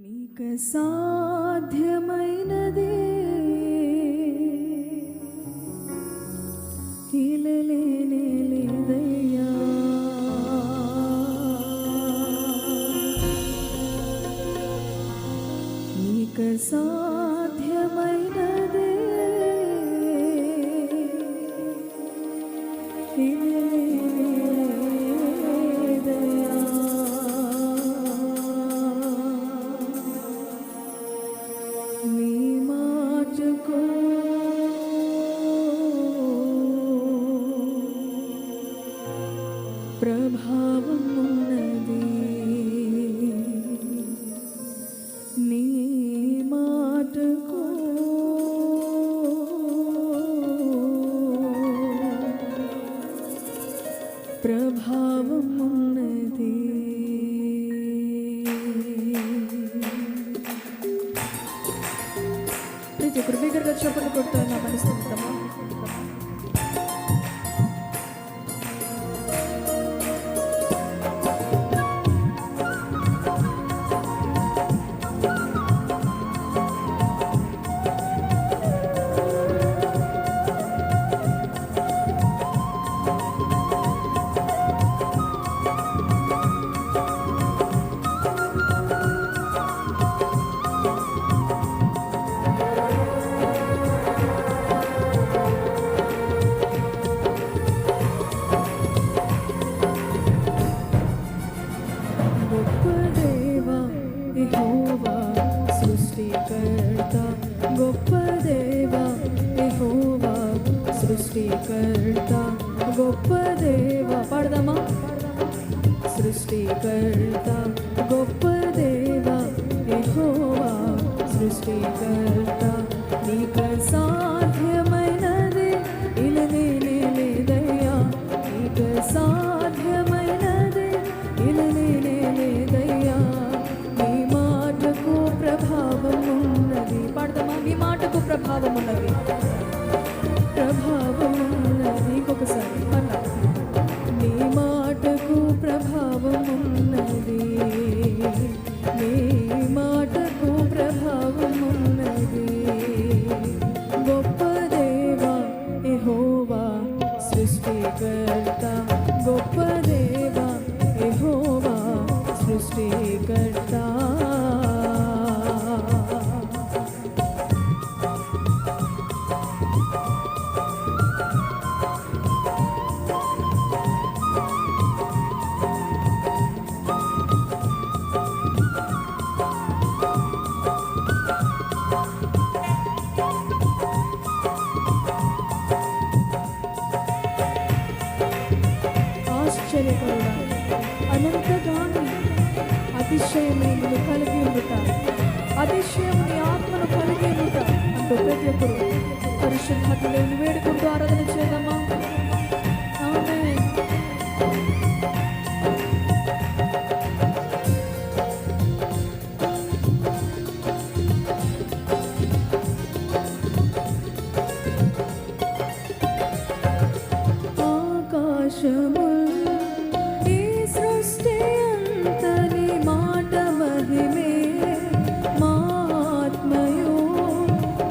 నీకు సాధ్యమైనది కీలలేనే లేదయ్యా. నీకు సాధ్యమైనది ప్రభావం ఉన్నది నీ మాటకు ప్రభావం ఉన్నది. ప్రతి ఒక్కరు బిగ్గరగా చప్పట్లు కొడుతూ నా మనసు గొప్ప దేవా యెహోవా సృష్టికర్త, గొప్ప దేవా పాడదామా, సృష్టికర్త గొప్ప దేవా యెహోవా సృష్టికర్త. నీకు సాధ్యమైనది ఇలనేనే లేదయ్యా, నీకు సాధ్యమైనది ఇలనేనే లేదయ్యా. నీ మాటకు ప్రభావం ఉన్నది, పాడదామా, నీ మాటకు ప్రభావం ఉన్నది, ప్రభావం ఉన్నది. ఇంకొకసారి అన్నా, నీ మాటకు ప్రభావం ఉన్నది, నీ మాటకు ప్రభావం ఉన్నది. గొప్ప దేవా యెహోవా సృష్టికర్త, గొప్ప దేవా యెహోవా సృష్టికర్త. ఆశ్చర్యకరుడా, అనంతగాని అతిశయమును కలిగి ఉండుట, అతిశయం నీ ఆత్మను కలిగి ఉండుట అంటూ ప్రతి ఒక్కరు పరిశుద్ధాత్మను వేడుకుంటూ ఆరాధన చేద్దామా. ఆమేన్. ఆకాశము ఈ సృష్టి అంతని మాట మహిమే, మా ఆత్మయు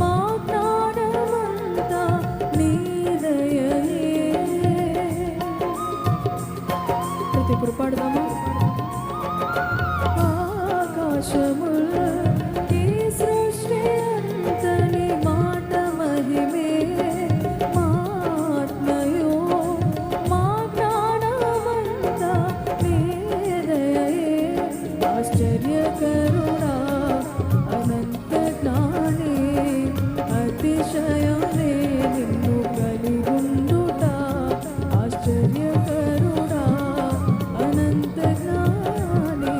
మా ప్రాణమంతా నీ దయయే. ప్రతి ఒక్కరు పాడదామా. ఆకాశము ఈ సృష్టి అంతని మాట మహిమే, మా ఆత్మయు మా ప్రాణమంతా నీ దయయే. ఆశ్చర్యకరుడా, అనంత జ్ఞాని, అతిశయమే నిన్ను కలిగుండుట. ఆశ్చర్యకరుడా, అనంత జ్ఞాని,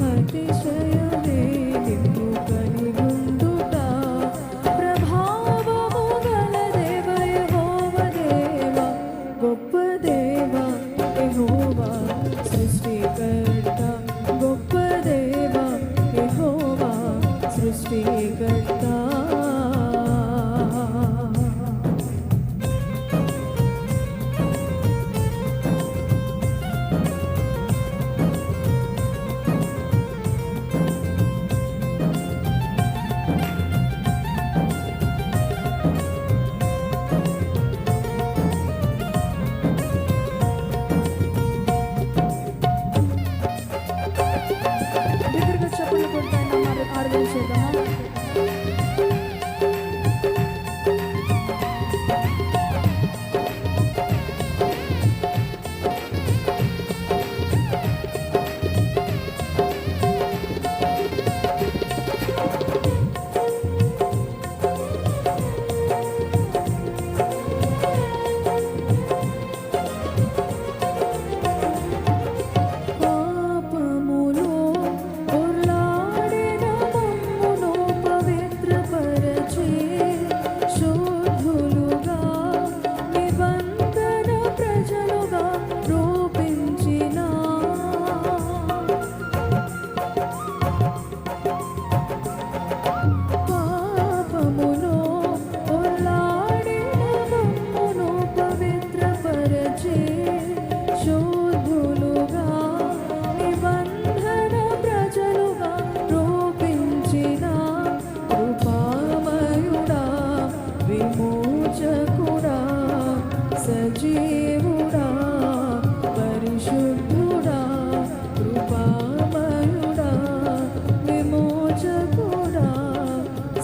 అతిశయమే నిన్ను కలిగుండుట. ప్రభావము గల దేవ యెహోవా దేవా, గొప్ప దేవా యెహోవా సృష్టికర్త, గొప్ప దేవా యెహోవా ప్రార్థన చేద్దామా? సజీవుడా పరిశుద్ధుడా కృపామయుడా విమోచకుడా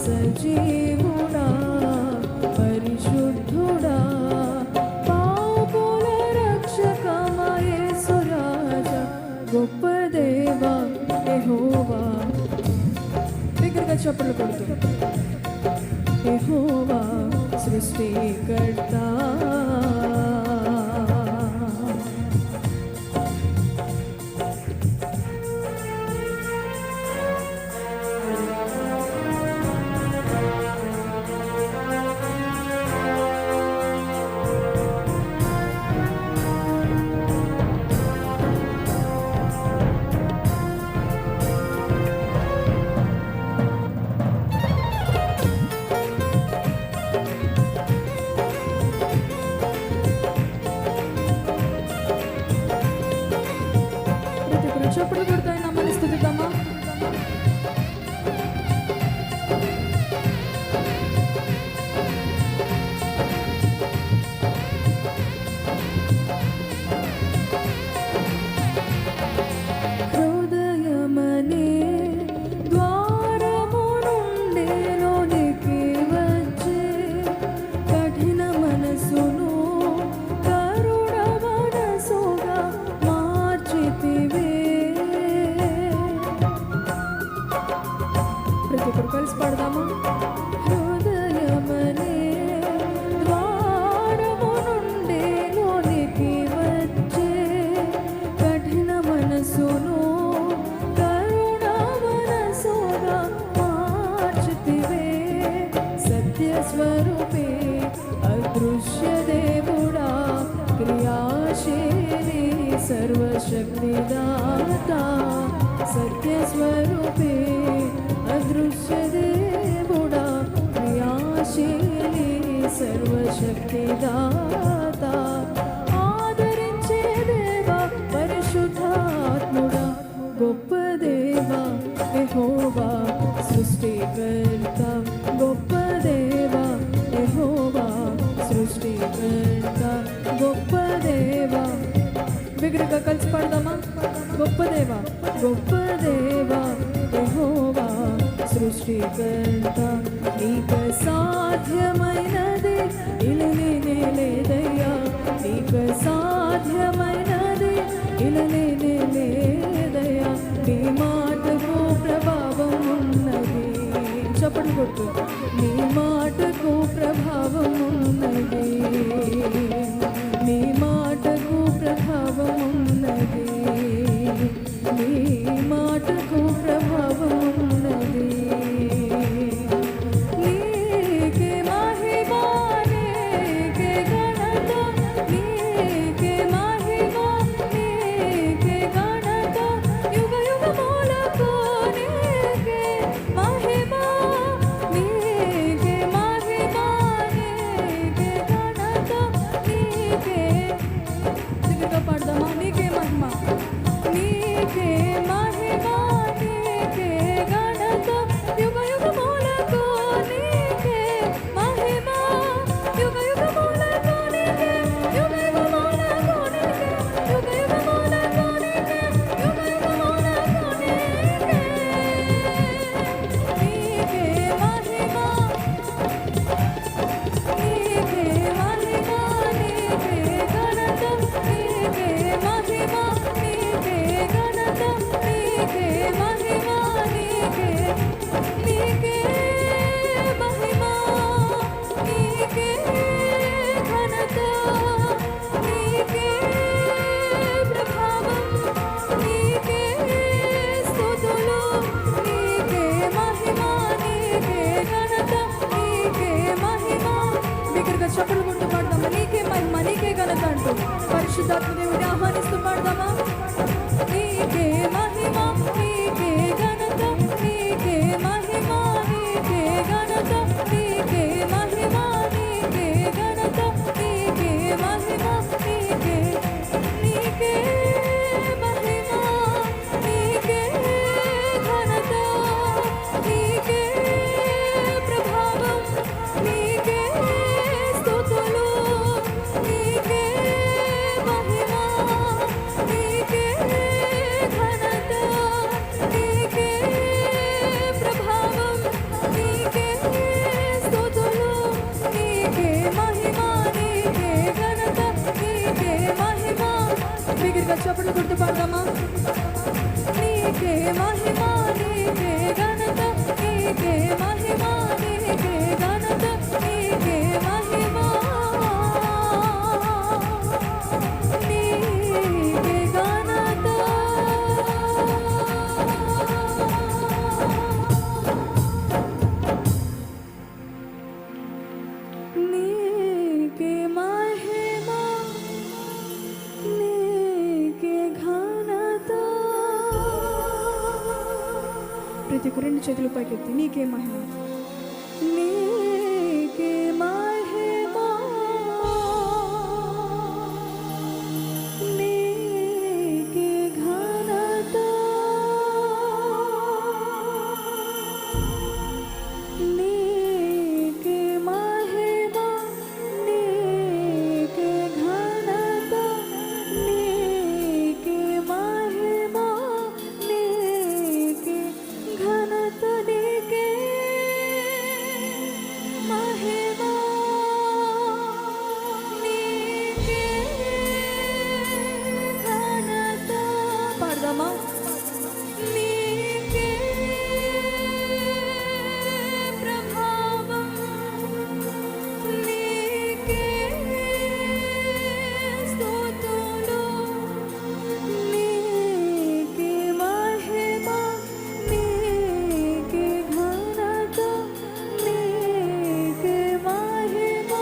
సజీవుడా పరిశుద్ధుడా పాపుల రక్షకమా యేసు రాజా గొప్ప దేవా యెహోవా. దగ్గరగా చప్పట్లు కొడుతూ యెహోవా సృష్టికర్త చప్పట్లు కొడుతూ ఆయన నామాన్ని స్తుతిద్దామా? హృదయమనే ద్వారము నుండి లోనికి వచ్చే కఠిన మనసును కరుణ మనసుగా మార్చితివే. ప్రతి ఒక్కరు కలిసి పాడదామా? హృదయమనే ద్వారము నుండి లోనికి వచ్చే కఠిన మనసును కరుణ మనసుగా మార్చితివే. సత్య స్వరూపే అదృశ్య దేవుడా క్రియాశీలి సర్వశక్తిదాత సత్య స్వరూపే అదృశ్య దేవుడా క్రియాశీలి సర్వశక్తిదాత ఆదరించే దేవా పరిశుద్ధాత్ముడా గొప్ప దేవా యెహోవా సృష్టికర్త గొప్ప దేవా యెహోవా సృష్టికర్త గొప్ప దేవా. బిగ్గరగా కలిసి పాడదామా? గొప్ప దేవా గొప్ప దేవా యెహోవా సృష్టికర్త నీకు సాధ్యమైనది ఇలలేనే లేదయ్యా నీకు సాధ్యమైనది ఇలలేనే లేదయ్యా నీ మాటకు ప్రభావం ఉన్నది. చప్పట్లు కొట్టు. నీ మాటకు ప్రభావం ఉన్నది నీ మాటకు ప్రభావం ఉన్నది నీ మాటకు ప్రభావం ఉన్నది. నీకే మహిమ నీకే ఘనత నీకే మహిమ నీకే ఘనత యుగ యుగములకు నీకే మహిమ నీకే పరిశుద్ధాత్మ దేవుని ఆహ్వానిస్తూ పాడదామా? నీకే మహిమ, నీకే ఘనత, నీకే మహిమ, నీకే ఘనత, నీకే మహిమ, నీకే ఘనత, నీకే మహిమ, నీకే నీకే మహిమ, నీకే ఘనత, నీకే ప్రభావం, నీకే స్తుతులు, నీకే మహిమ, నీకే ఘనత, నీకే ప్రభావం, నీకే స్తుతులు, నీకే మహిమ, నీకే ఘనత, నీకే మహిమ. బిగ్గరగా చప్పట్లు కొడుతూ పాడదామా? నీకే మహిమ, నీకే ఘనత, నీకే మహిమ, నీకే ఘనత, నీకే మహిమ, నీకే ఘనత. నీకే మహిమ, నీకే ఘనత. ప్రతి ఒక్క రెండు చేతులు పైకెత్తి నీకే మహిమ, నీకే మహిమ, నీకే ఘనత, నీకే మహిమ, నీకే ఘనత, నీకే మహిమ, నీకే ఘనత, నీకే మహిమ, నీకే ఘనత. పాడదామా? నీకే ప్రభావం, నీకే స్తుతులు, నీకే మహిమ, నీకే ఘనత, నీకే మహిమ,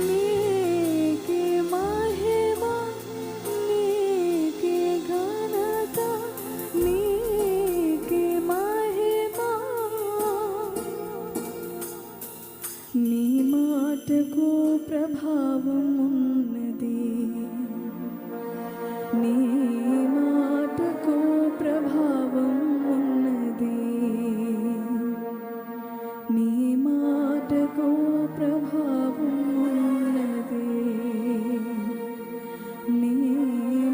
నీకే మహిమ, నీకే ఘనత, నీకే మహిమ. నీ మాటకు ప్రభావం ఉన్నది, నీ మాటకు ప్రభావం ఉన్నది, నీ మాటకు ప్రభావం ఉన్నది, నీ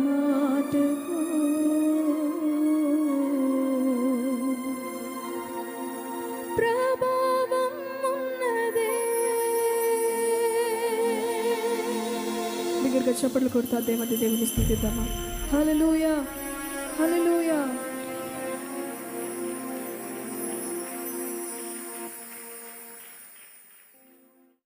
మాటకు ప్రభావం ఉన్నది. దగ్గరగా చప్పట్లు కొడతా దేవుని స్తుతిద్దామా? హల్లెలూయా, హల్లెలూయా.